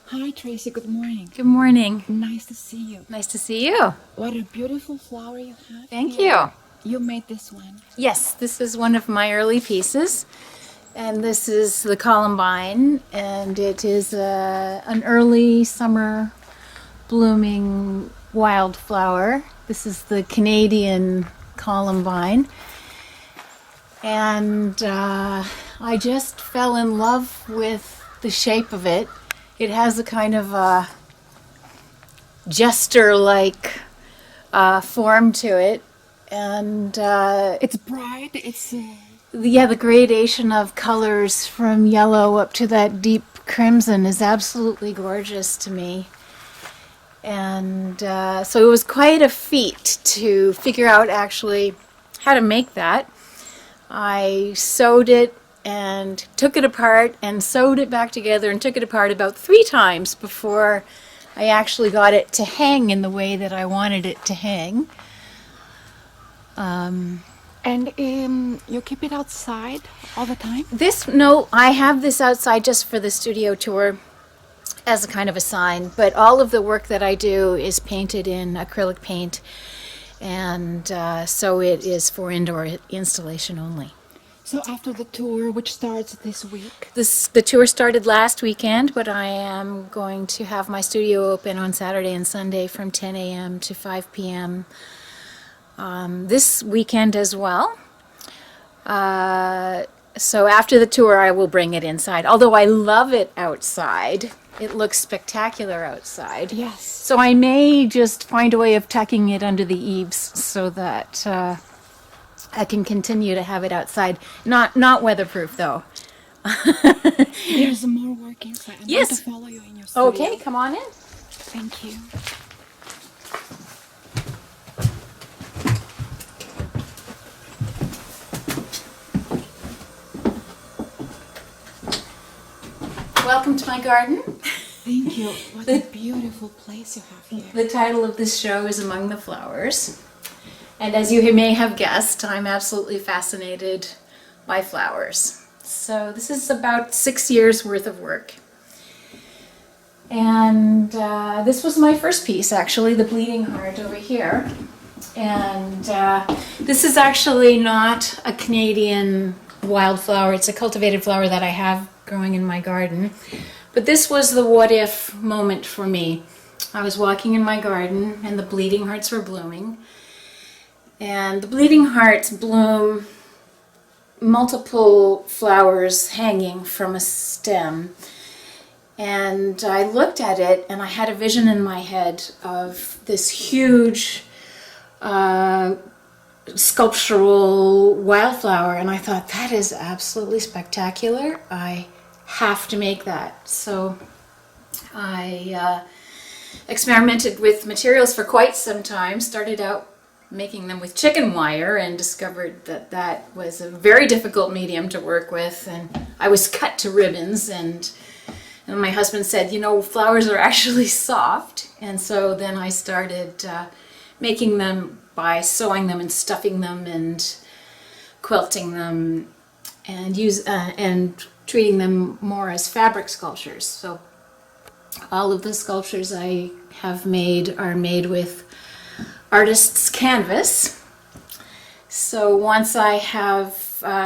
Hi, Tracy. Good morning. Good morning. Nice to see you. Nice to see you. What a beautiful flower you have Thank here. you. You made this one. Yes, this is one of my early pieces, and this is the columbine, and it is an early summer blooming wildflower. This is the Canadian columbine, and I just fell in love with the shape of it. It has a kind of a jester-like form to it, and It's bright. It's the gradation of colors from yellow up to that deep crimson is absolutely gorgeous to me. And so it was quite a feat to figure out actually how to make that. I sewed it and took it apart and sewed it back together and took it apart about 3 times before I actually got it to hang in the way that I wanted it to hang. and you keep it outside all the time. No, I have this outside just for the studio tour as a kind of a sign, but all of the work that I do is painted in acrylic paint, and so it is for indoor installation only. So after the tour, which starts this week, The tour started last weekend, but I am going to have my studio open on Saturday and Sunday from 10 a.m. to 5 p.m. This weekend as well. So after the tour, I will bring it inside. Although I love it outside, it looks spectacular outside. yes. So I may just find a way of tucking it under the eaves so that I can continue to have it outside. Not weatherproof though. There's more work inside. I want to Yes. follow you in your studio. Okay, come on in. Thank you. Welcome to my garden. Thank you. What a beautiful place you have here. The title of this show is Among the Flowers. And as you may have guessed, I'm absolutely fascinated by flowers. So this is about 6 years worth of work. And this was my first piece, actually, the bleeding heart over here. And this is actually not a Canadian wildflower. It's a cultivated flower that I have growing in my garden. But this was the what if moment for me. I was walking in my garden and the bleeding hearts were blooming. And the bleeding hearts bloom multiple flowers hanging from a stem. And I looked at it and I had a vision in my head of this huge sculptural wildflower, and I thought, that is absolutely spectacular. I have to make that. So I experimented with materials for quite some time, started out making them with chicken wire and discovered that that was a very difficult medium to work with, and I was cut to ribbons, and my husband said, you know, flowers are actually soft. And so then I started making them by sewing them and stuffing them and quilting them and treating them more as fabric sculptures. So all of the sculptures I have made are made with artist's canvas. So once I have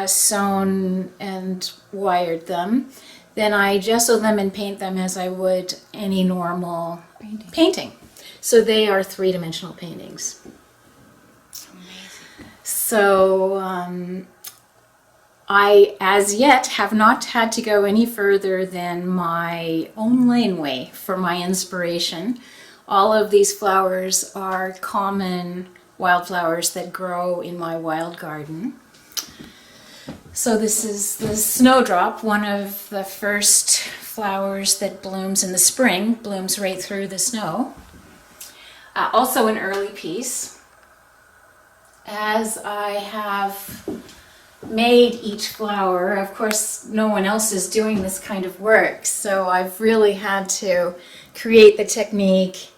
sewn and wired them, then I gesso them and paint them as I would any normal painting. So they are 3-dimensional paintings. So I, as yet, have not had to go any further than my own laneway for my inspiration. All of these flowers are common wildflowers that grow in my wild garden. So this is the snowdrop, one of the first flowers that blooms in the spring, blooms right through the snow. Also an early piece. As I have made each flower, of course no one else is doing this kind of work, so I've really had to create the technique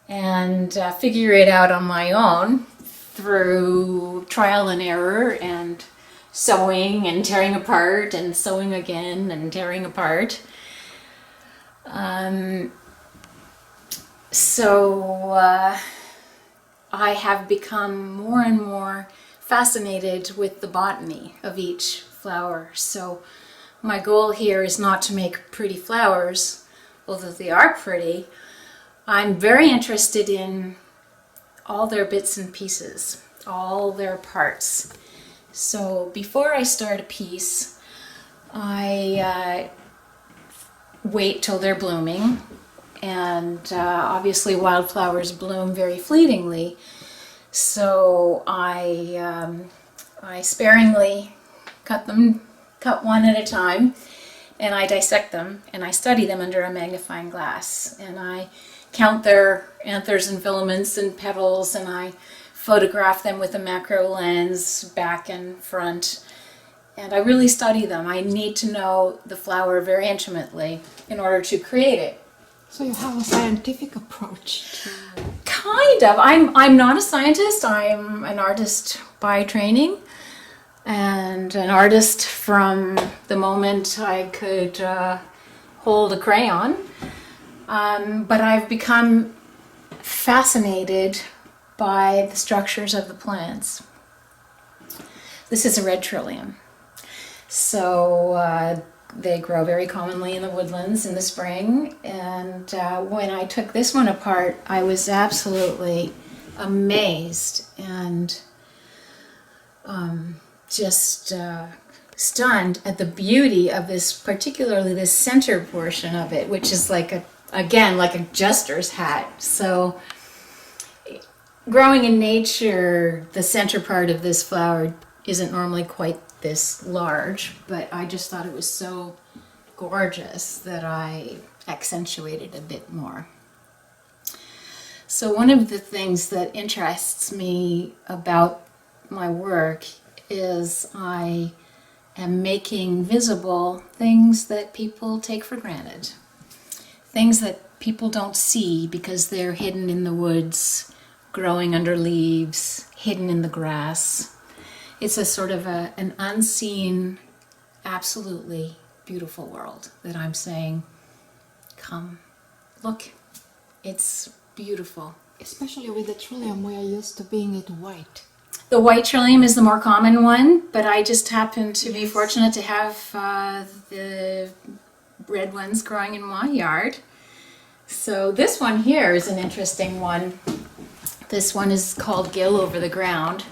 and figure it out on my own through trial and error and sewing and tearing apart and sewing again and tearing apart. So I have become more and more fascinated with the botany of each flower. So my goal here is not to make pretty flowers, although they are pretty. I'm very interested in all their bits and pieces, all their parts. So before I start a piece, I wait till they're blooming, and obviously wildflowers bloom very fleetingly, so I sparingly cut one at a time, and I dissect them and I study them under a magnifying glass, and I count their anthers and filaments and petals, and I photograph them with a macro lens back and front. And I really study them. I need to know the flower very intimately in order to create it. So you have a scientific approach to... Kind of. I'm not a scientist. I'm an artist by training, and an artist from the moment I could hold a crayon. But I've become fascinated by the structures of the plants. This is a red trillium. So they grow very commonly in the woodlands in the spring, and when I took this one apart, I was absolutely amazed and just stunned at the beauty of this, particularly this center portion of it, which is like like a jester's hat. So growing in nature, the center part of this flower isn't normally quite this large, but I just thought it was so gorgeous that I accentuated a bit more. So one of the things that interests me about my work is I am making visible things that people take for granted, things that people don't see because they're hidden in the woods, growing under leaves, hidden in the grass. It's a sort of an unseen, absolutely beautiful world that I'm saying, come, look, it's beautiful. Especially with the trillium, we are used to being it white. The white trillium is the more common one, but I just happen to be fortunate to have the red ones growing in my yard. So this one here is an interesting one. This one is called Gill Over the Ground,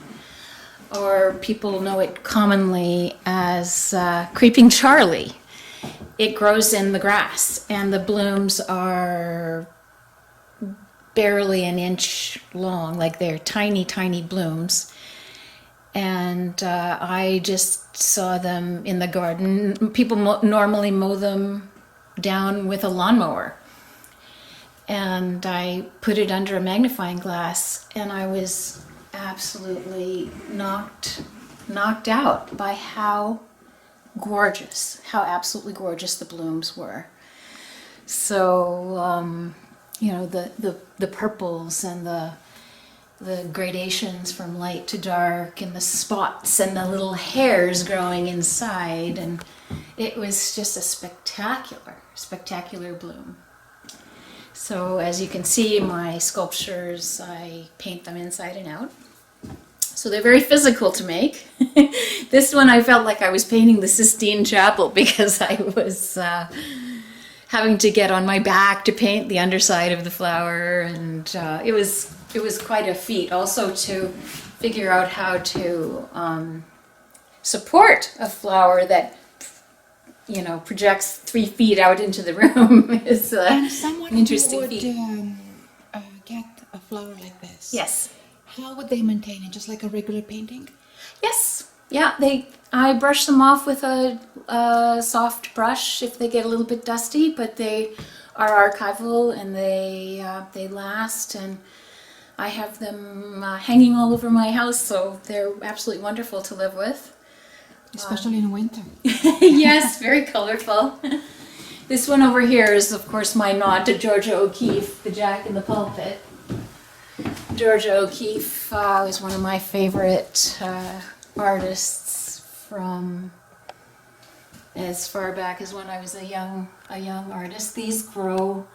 or people know it commonly as Creeping Charlie. It grows in the grass, and the blooms are barely an inch long, like they're tiny, tiny blooms. And I just saw them in the garden. People normally mow them down with a lawnmower. And I put it under a magnifying glass, and I was absolutely knocked out by how gorgeous, how absolutely gorgeous the blooms were. So, you know, the purples and the gradations from light to dark, and the spots and the little hairs growing inside, and it was just a spectacular bloom. So as you can see, my sculptures, I paint them inside and out. So they're very physical to make. This one I felt like I was painting the Sistine Chapel because I was having to get on my back to paint the underside of the flower, and it was quite a feat also to figure out how to support a flower that, you know, projects 3 feet out into the room. Is And someone an interesting who would feat. get a flower like this. Yes. How would they maintain it? Just like a regular painting? Yes. Yeah. I brush them off with a soft brush if they get a little bit dusty, but they are archival and they last, and I have them hanging all over my house, so they're absolutely wonderful to live with. Especially in winter. Yes, very colorful. This one over here is, of course, my nod to Georgia O'Keeffe, the Jack in the Pulpit. Georgia O'Keeffe is one of my favorite artists from as far back as when I was a young artist. These grow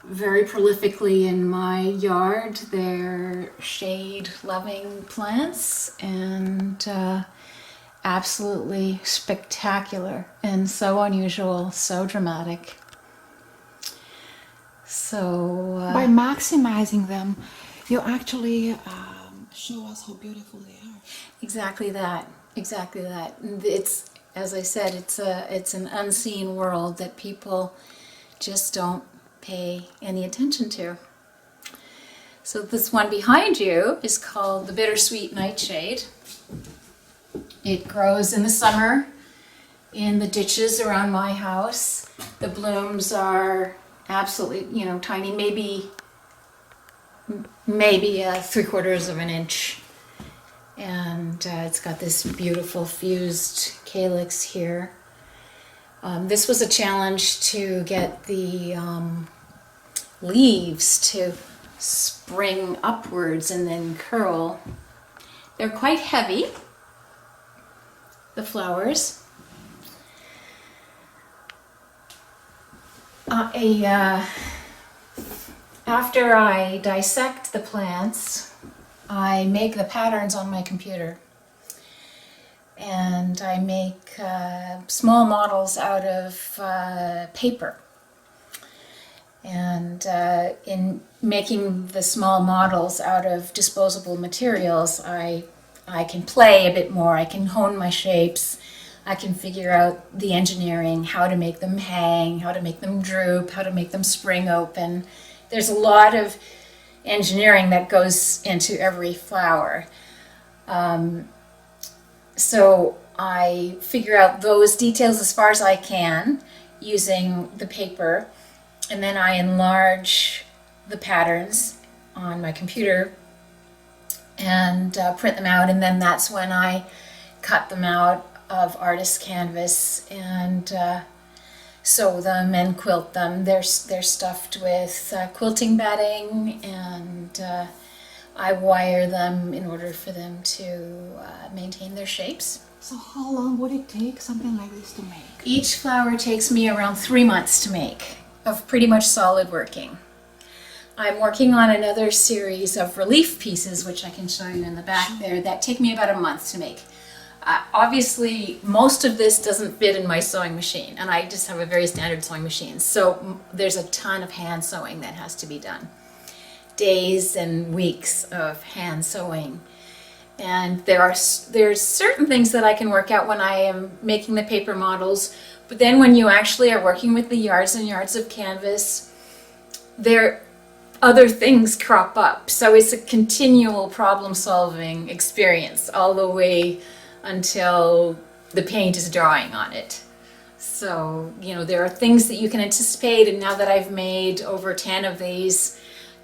very prolifically in my yard. They're shade-loving plants and absolutely spectacular and so unusual, so dramatic. So By maximizing them, you actually show us how beautiful they are. exactly that. Exactly that. And it's, as I said, it's an unseen world that people just don't pay any attention to. So this one behind you is called the bittersweet nightshade. It grows in the summer in the ditches around my house. The blooms are absolutely, tiny, maybe 3/4 of an inch. And it's got this beautiful fused calyx here. This was a challenge to get the leaves to spring upwards and then curl. They're quite heavy, the flowers. After I dissect the plants, I make the patterns on my computer. And I make small models out of paper. And in making the small models out of disposable materials, I can play a bit more. I can hone my shapes. I can figure out the engineering, how to make them hang, how to make them droop, how to make them spring open. There's a lot of engineering that goes into every flower. So I figure out those details as far as I can using the paper, and then I enlarge the patterns on my computer and print them out, and then that's when I cut them out of artist canvas and sew them and quilt them. They're stuffed with quilting batting, and I wire them in order for them to maintain their shapes. So how long would it take something like this to make? Each flower takes me around 3 months to make, of pretty much solid working. I'm working on another series of relief pieces, which I can show you in the back there, that take me about a month to make. Obviously, most of this doesn't fit in my sewing machine, and I just have a very standard sewing machine. So there's a ton of hand sewing that has to be done. Days and weeks of hand sewing. And there's certain things that I can work out when I am making the paper models, but then when you actually are working with the yards and yards of canvas, other things crop up. So it's a continual problem-solving experience all the way until the paint is drying on it. So, there are things that you can anticipate, and now that I've made over 10 of these,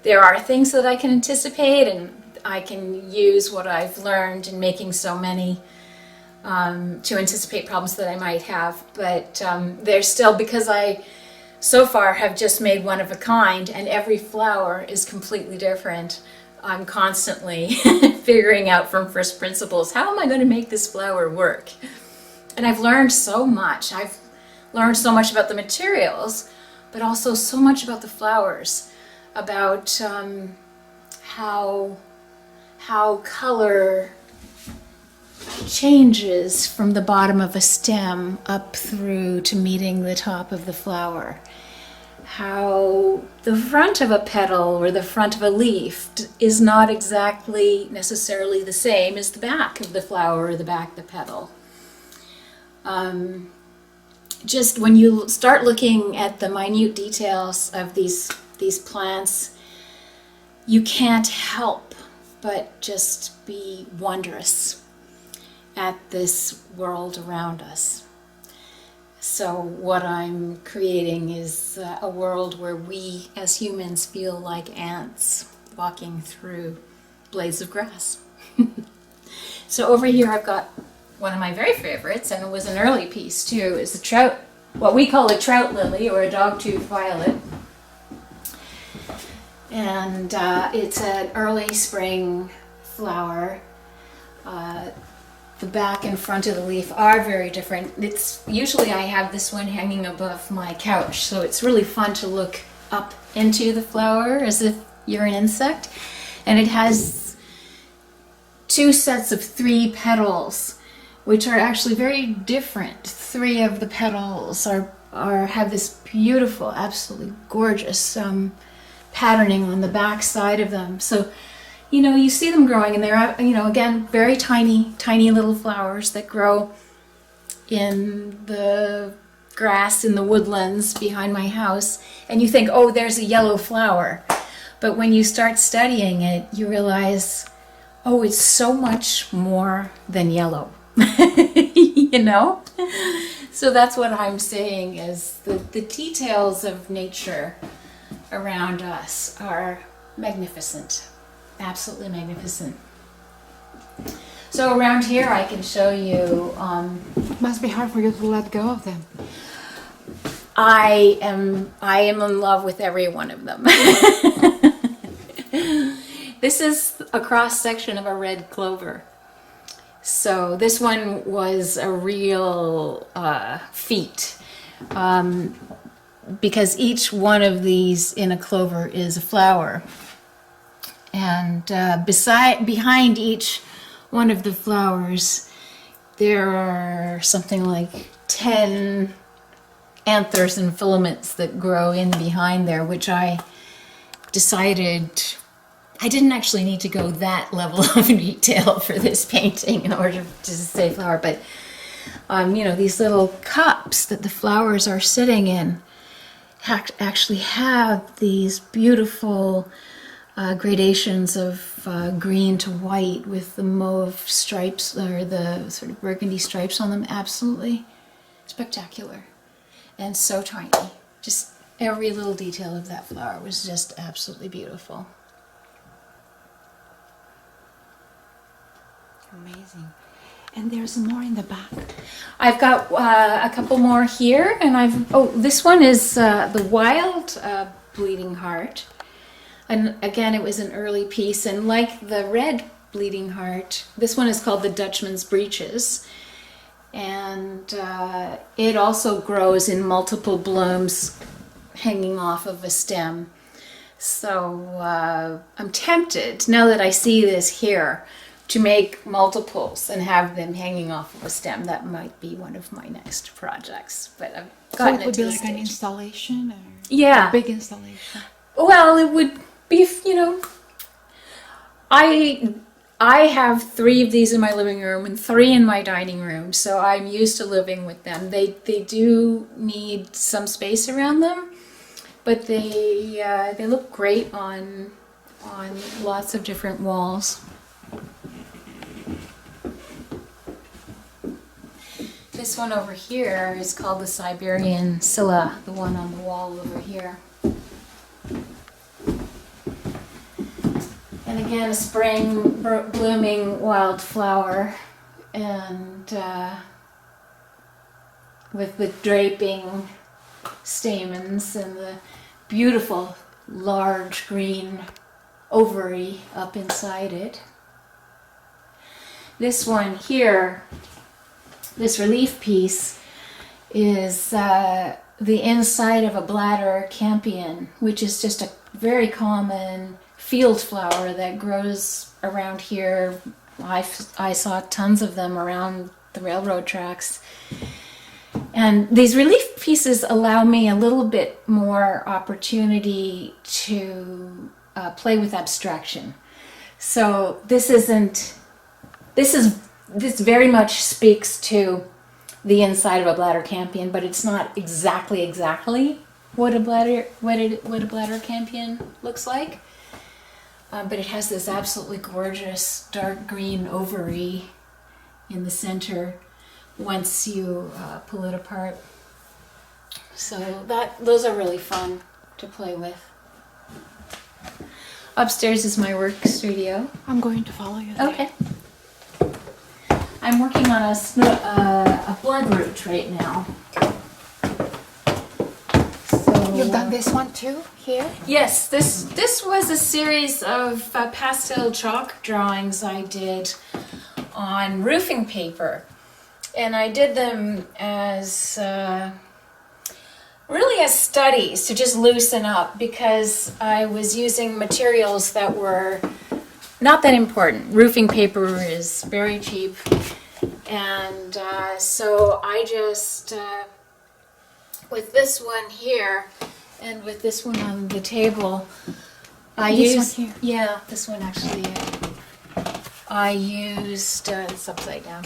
there are things that I can anticipate, and I can use what I've learned in making so many to anticipate problems that I might have. But there's still, because I so far have just made one of a kind, and every flower is completely different, I'm constantly figuring out from first principles, how am I going to make this flower work? And I've learned so much. I've learned so much about the materials, but also so much about the flowers, about how color changes from the bottom of a stem up through to meeting the top of the flower. How the front of a petal or the front of a leaf is not exactly necessarily the same as the back of the flower or the back of the petal. Just when you start looking at the minute details of these plants, you can't help but just be wondrous at this world around us. So what I'm creating is a world where we as humans feel like ants walking through blades of grass. So over here I've got one of my very favorites, and it was an early piece too, is a trout, what we call a trout lily or a dogtooth violet. And it's an early spring flower. the back and front of the leaf are very different. It's usually I have this one hanging above my couch, so it's really fun to look up into the flower as if you're an insect. And it has 2 sets of 3 petals, which are actually very different. 3 of the petals have this beautiful, absolutely gorgeous patterning on the back side of them. So, you know, you see them growing, and they're, you know, again, very tiny, tiny little flowers that grow in the grass in the woodlands behind my house. And you think, oh, there's a yellow flower. But when you start studying it, you realize, oh, it's so much more than yellow. You know? So that's what I'm saying, is the details of nature around us are magnificent. Absolutely magnificent. So around here I can show you, Must be hard for you to let go of them. I am in love with every one of them. This is a cross section of a red clover. So this one was a real feat, because each one of these in a clover is a flower. And behind each one of the flowers, there are something like 10 anthers and filaments that grow in behind there, which I decided I didn't actually need to go that level of detail for this painting in order to say flower, but you know, these little cups that the flowers are sitting in actually have these beautiful gradations of green to white with the mauve stripes, or the sort of burgundy stripes on them. Absolutely spectacular, and so tiny. Just every little detail of that flower was just absolutely beautiful. Amazing. And there's more in the back. I've got a couple more here, and this one is the wild bleeding heart. And again, it was an early piece, and like the red bleeding heart, this one is called the Dutchman's Breeches. And it also grows in multiple blooms hanging off of a stem. So I'm tempted, now that I see this here, to make multiples and have them hanging off of a stem. That might be one of my next projects. But I've So gotten it would to be the like an stage. installation, or Yeah. a big installation. Well, it would be, you know, I have 3 of these in my living room and 3 in my dining room, so I'm used to living with them. They do need some space around them, but they look great on lots of different walls. This one over here is called the Siberian Scilla, the one on the wall over here. And again, a spring blooming wildflower, and with draping stamens and the beautiful large green ovary up inside it. This one here, this relief piece, is the inside of a bladder campion, which is just a very common field flower that grows around here. I saw tons of them around the railroad tracks. And these relief pieces allow me a little bit more opportunity to play with abstraction. So this very much speaks to the inside of a bladder campion, but it's not exactly what a bladder campion looks like. But it has this absolutely gorgeous dark green ovary in the center once you pull it apart. So those are really fun to play with. Upstairs is my work studio. I'm going to follow you there. Okay. I'm working on a bloodroot right now. So, You've done this one too, here? yes, this was a series of pastel chalk drawings I did on roofing paper. And I did them as really as studies to just loosen up, because I was using materials that were not that important. Roofing paper is very cheap, and so I just, with this one here and with this one on the table, I used, one here. yeah, this one actually, I used, it's upside down.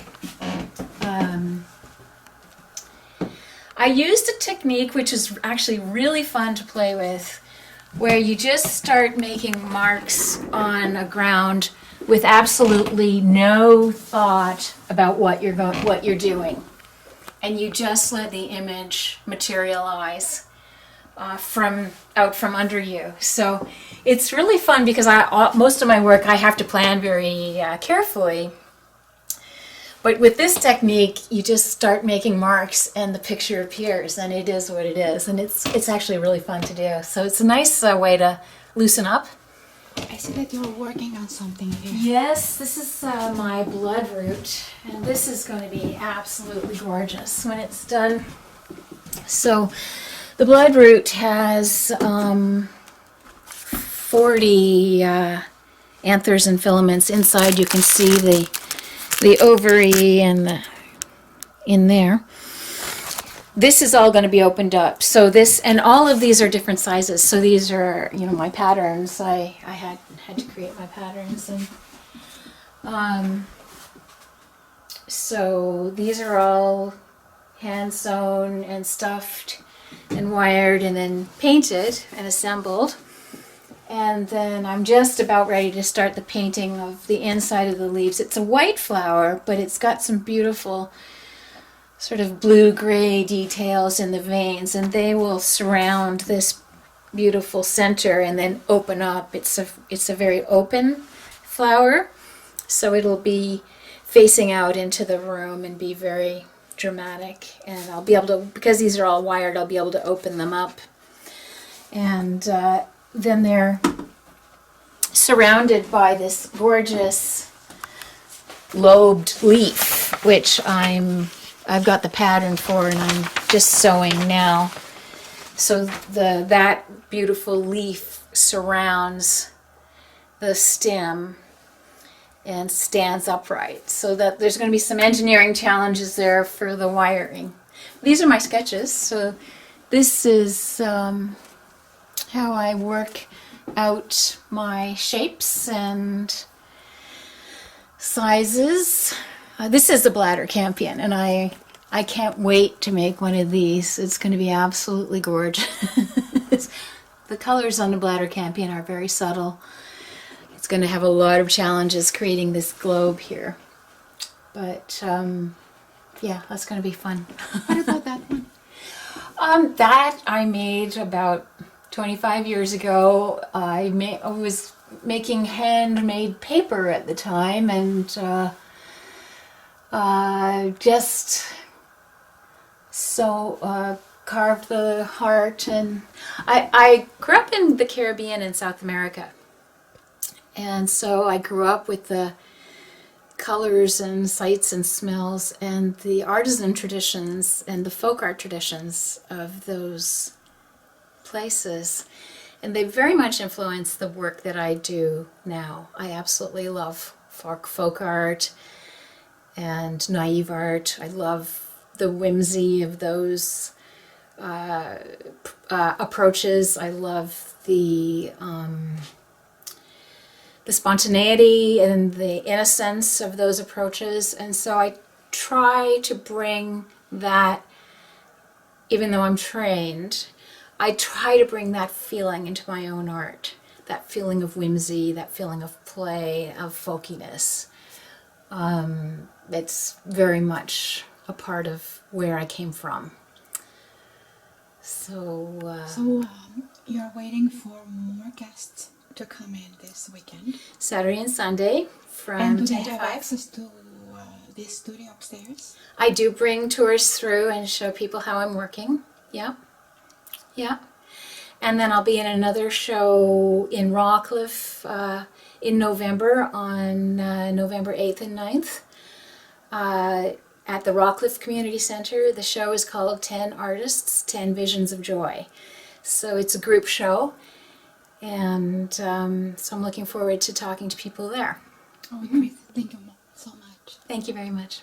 I used a technique which is actually really fun to play with, where you just start making marks on a ground with absolutely no thought about what you're doing, and you just let the image materialize from under you. So it's really fun, because most of my work I have to plan very carefully. But with this technique, you just start making marks and the picture appears, and it is what it is. And it's actually really fun to do. So it's a nice way to loosen up. I see that you're working on something here. Yes, this is my bloodroot, and this is going to be absolutely gorgeous when it's done. So the bloodroot has 40 anthers and filaments. Inside you can see the ovary and in there. This is all going to be opened up. So this, and all of these are different sizes. So these are, my patterns. I had to create my patterns, and so these are all hand sewn and stuffed and wired and then painted and assembled. And then I'm just about ready to start the painting of the inside of the leaves. It's a white flower, but it's got some beautiful sort of blue-gray details in the veins, and they will surround this beautiful center and then open up. It's a very open flower, so it'll be facing out into the room and be very dramatic. And I'll be able to, because these are all wired, I'll be able to open them up. And then they're surrounded by this gorgeous lobed leaf, which I've got the pattern for, and I'm just sewing now. So that beautiful leaf surrounds the stem and stands upright, so that there's going to be some engineering challenges there for the wiring. These are my sketches, so this is how I work out my shapes and sizes. This is the bladder campion, and I can't wait to make one of these. It's going to be absolutely gorgeous. The colors on the bladder campion are very subtle. It's going to have a lot of challenges creating this globe here. But yeah, that's going to be fun. What about that one? That I made about 25 years ago. I was making handmade paper at the time, and just carved the heart. And I grew up in the Caribbean and South America, and so I grew up with the colors and sights and smells and the artisan traditions and the folk art traditions of those places, and they very much influence the work that I do now. I absolutely love folk art and naive art. I love the whimsy of those approaches. I love the spontaneity and the innocence of those approaches, and so I try to bring that, even though I'm trained, I try to bring that feeling into my own art, that feeling of whimsy, that feeling of play, of folkiness. It's very much a part of where I came from. So You're waiting for more guests to come in this weekend. Saturday and Sunday from And do they 10 to have 5. access to this studio upstairs? I do bring tours through and show people how I'm working. Yeah. Yeah. And then I'll be in another show in Rawcliffe in November on November 8th and 9th at the Rockcliffe Community Center. The show is called 10 Artists, 10 Visions of Joy. So it's a group show, and so I'm looking forward to talking to people there. Oh, Chris, thank you so much. Thank you very much.